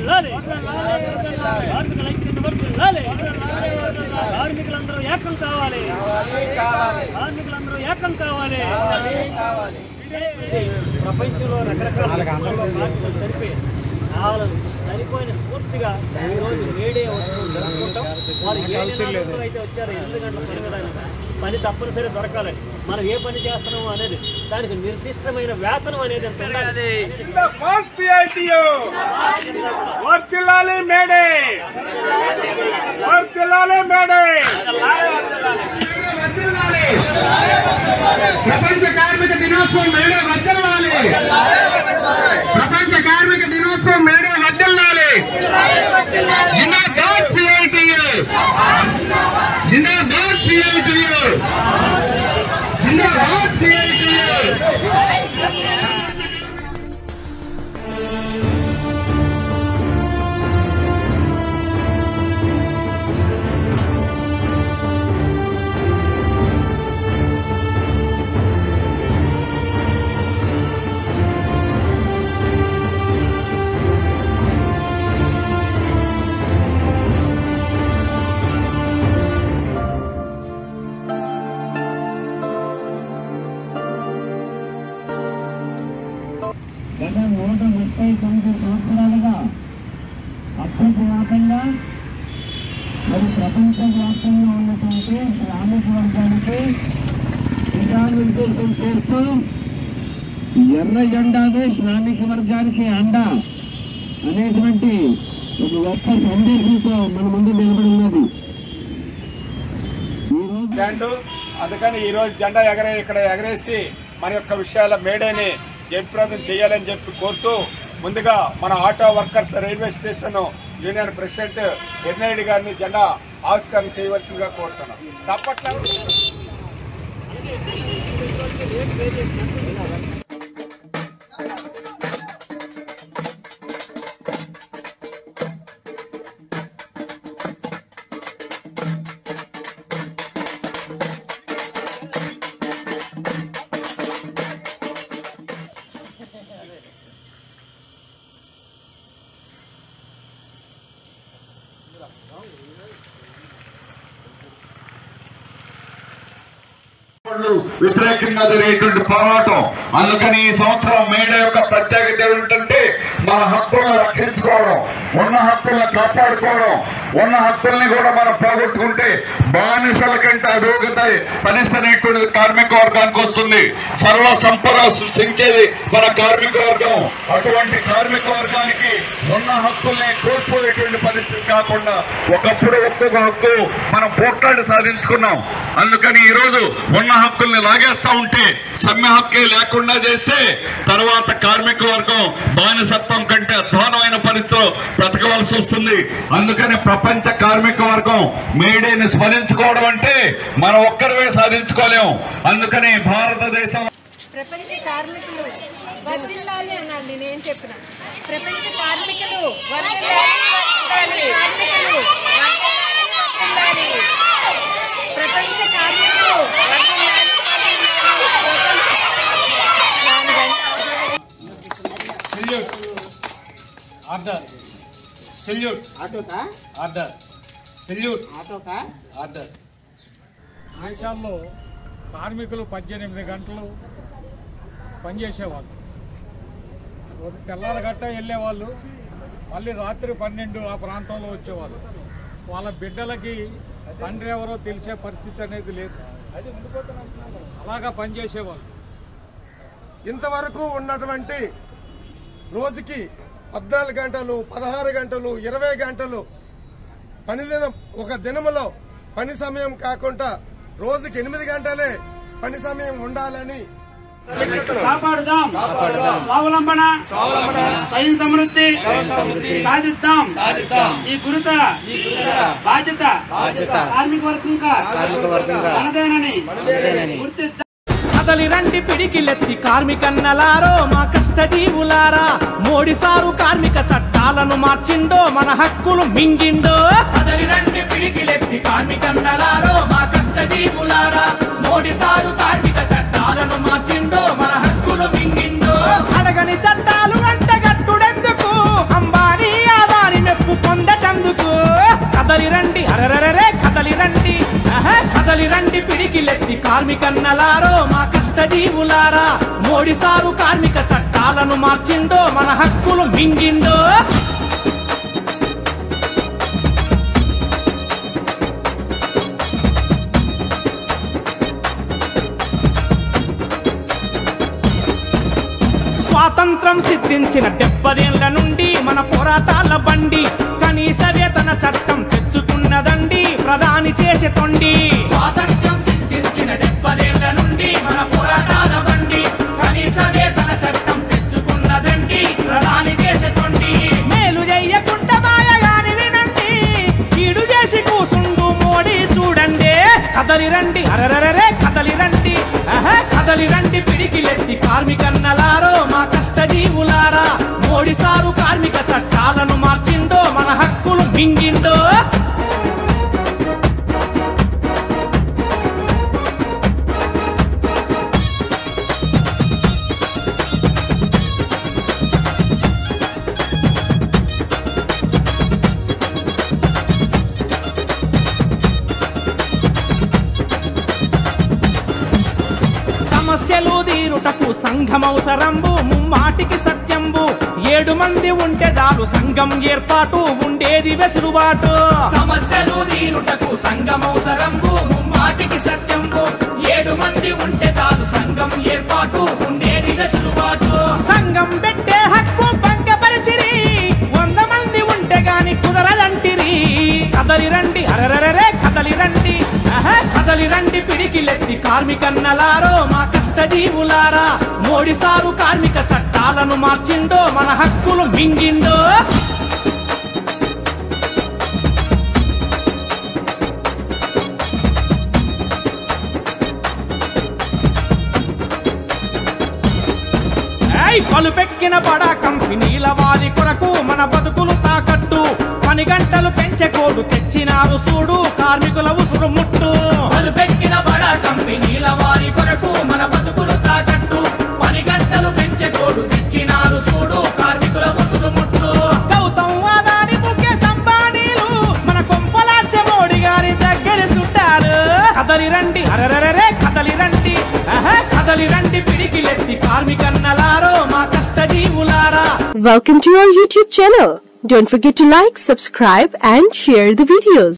వర్ధిల్లాలి, కార్మికుల ఐక్యత వర్ధిల్లాలి, కార్మికులందరూ ఏకం కావాలి, కార్మికులందరూ ఏకం కావాలి. ప్రపంచంలో రకరకాల చనిపోయిన స్ఫూర్తిగా ఈరోజు మేడే వచ్చి జరుపుకుంటాం. వారు అయితే వచ్చారు 8 గంటల పని విధానం, పని తప్పనిసరి దొరకాలని, మనం ఏ పని చేస్తున్నాము అనేది దానికి నిర్దిష్టమైన వేతనం అనేది ఉండాలి. ప్రపంచ కార్మిక దినోత్సవం మేడే వర్ధిల్లాలి, ప్రపంచ కార్మిక దినోత్సవం మేడే వర్ధిల్లాలి. జిందాబాద్ సిఐటియు, జిందాబాద్ సిఐటియు, జిందాబాద్ సిఐటియు. గత 139 సంవత్సరాలుగా అప్రతివాతంగా మరి ప్రపంచవ్యాప్తంగా ఉన్నటువంటి శ్రామిక వర్గానికి దిశానిర్దేశం చేస్తూ ఎర్ర జెండావే శ్రామిక వర్గానికి అండ అనేటువంటి ఒక గొప్ప సందేశంతో మన ముందు నిలబడి ఉన్నది ఈరోజు. అందుకని ఈరోజు జెండా ఇక్కడ ఎగరేసి మన యొక్క విషయాల మేడేని జయప్రదం చేయాలని చెప్పి కోరుతూ, ముందుగా మన auto workers railway station union president Yernaidu గారిని జెండా ఆవిష్కరణ చేయవలసిందిగా కోరుతున్నాం. తప్పట్ల వ్యతిరేకంగా జరిగేటువంటి పోరాటం. అందుకని ఈ సంవత్సరం మేడే యొక్క ప్రత్యేకత ఏమిటంటే మన హక్కులను రక్షించుకోవడం, ఉన్న హక్కులను కాపాడుకోవడం. ఉన్న హక్కుల్ని కూడా మనం పోగొట్టుకుంటే బానిసల కంటే అధోగత పరిస్థితి అనేటువంటిది కార్మిక వర్గానికి వస్తుంది. సర్వ సంపద సృష్టించేది మన కార్మిక వర్గం. అటువంటి కార్మిక వర్గానికి ఉన్న హక్కుల్ని కోల్పోయేటువంటి పరిస్థితి కాకుండా ఒకప్పుడు ఒక్కొక్క హక్కు మనం పోట్లాడి సాధించుకున్నాం. అందుకని ఈరోజు ఉన్న హక్కుల్ని లాగేస్తా ఉంటే సమ్మె హక్కే లేకుండా చేస్తే తర్వాత కార్మిక వర్గం బానిసత్వం కంటే అధ్వానమైన పరిస్థితిలో బ్రతకవలసి వస్తుంది. అందుకని ప్రపంచ కార్మిక వర్గం మేడేని స్మరించుకోవడం అంటే మనం ఒక్కరివే సాధించుకోలేము. అందుకని భారతదేశం ప్రపంచ కార్మికులు వర్ధిల్లాలి అన్నాను. నేనేం చెప్పిన ప్రపంచ కార్మికులు వర్ధిల్లాలి, కార్మికులు వర్ధిల్లాలి, ప్రపంచ కార్మికులు వర్ధిల్లాలి. ఆర్డర్ సెల్యూట్ ఆటోకా ఆర్డర్ సెల్యూట్ ఆటోకా ఆర్డర్. దేశాల్లో కార్మికులు 18 గంటలు పనిచేసేవాళ్ళు. తెల్లారి గట్ట వెళ్ళేవాళ్ళు, మళ్ళీ రాత్రి 12 ఆ ప్రాంతంలో వచ్చేవాళ్ళు. వాళ్ళ బిడ్డలకి తండ్రి ఎవరో తెలిసే పరిస్థితి అనేది లేదు. అలాగా పనిచేసేవాళ్ళు. ఇంతవరకు ఉన్నటువంటి రోజుకి 14 గంటలు, 16 గంటలు, 20 గంటలు పని దినం, ఒక దినములో పని సమయం కాకుండా రోజుకి 8 గంటలే పని సమయం ఉండాలని కాపాడుదాం, స్వావలంబన, స్వయం సమృద్ధి సాధిద్దాం. ఈ గురుతర బాధ్యత కార్మిక వర్గంగా మనదేనని గుర్తిద్దాం. కదలి రండి పిడికిలెత్తి కార్మికన్నలారో, మా కష్టజీవులారా. మోడీ సారు కార్మిక చట్టాలను మార్చిండో, మన హక్కులు మింగిండో. కదలి రండి పిడికిలెత్తి కార్మికన్నలారో, మా కష్టజీవులారా. మోడీ సారు కార్మిక చట్టాలను మార్చిండో, మన హక్కులు మింగిండో. అడగని చట్టాలు అంటగట్టుడెందుకు, అంబానీ ఆదా పిడికిలెత్తి కార్మికన్నలారో మా కష్టజీవులారా మోడీ సారు కార్మిక చట్టాలను మార్చిండో మన హక్కులు మింగిండో స్వాతంత్రం సిద్ధించిన 70 ఏళ్ల నుండి మన పోరాటాల బండి కనీస వేతన చట్టం తెచ్చుకున్నదండి ప్రధాని చేసే తొండి స్వాతంత్రం సిద్ధించిన 70 ఏళ్ల నుండి మన పోరాటాల బండి కనీస వేతన చట్టం తెచ్చుకున్నదండి ప్రధాని చేసే తొండి మేలు చెయ్యకుండా మాయగాని వినండి కీడు చేసి కూసుండు మోడీ చూడండి కదలి రండి అరరరే కదలి రండి కదలి రండి పిడికిలెత్తి కార్మికన్నలారో మా కష్టజీవులారా మోడీ సారు కార్మిక చట్టాలను మార్చిండో మన హక్కులు మింగిండో సమస్యలు తీరుటకు సంఘమవసరంబు ముమ్మాటికి సత్యంబు 7 మంది ఉంటే చాలు సంఘం ఏర్పాటు ఉండేది వెసులుబాటు సమస్యలు తీరుటకు సంఘమవసరంబు ముమ్మాటికి సత్యంబు 7 మంది ఉంటే చాలు సంఘం ఏర్పాటు ఉండేది వెసులుబాటు సంఘం పెట్టే హక్కు భంగపరిచిరి 100 మంది ఉంటే గాని కుదరదంటిరి కదలి రండి అరరరే కదలి రండి కదలి రండి పిడికిలెత్తి కార్మికన్నలారో మా కష్టజీవులారా మోడీ సారు కార్మిక చట్టాలను మార్చిండో మన హక్కులు మింగిండో పలుపెక్కిన బడా కంపెనీల వారి కొరకు మన బతుకులు తాకట్టు పని గంటలు పెంచే కోడు తెచ్చినారు చూడు కార్మికుల ఉసురు ముట్టు పలుపెక్కిన బడా కంపెనీల వారి కొరకు మన బతుకులు తాకట్టు పని గంటలు పెంచే కోడు తెచ్చినారు చూడు కార్మికుల ఉసురు ముట్టు గౌతమ్ అదాని ముఖేష్ అంబానీలు మన కొంపలార్చే మోడీ గారి దగ్గర చుట్టారు కదలి రండి అరరరే కదలి రండి కదలి రండి పిడికిలెత్తి కార్మికన్నలారో మా కష్టజీవులారా. Welcome to our YouTube channel. Don't forget to like, subscribe and share the videos.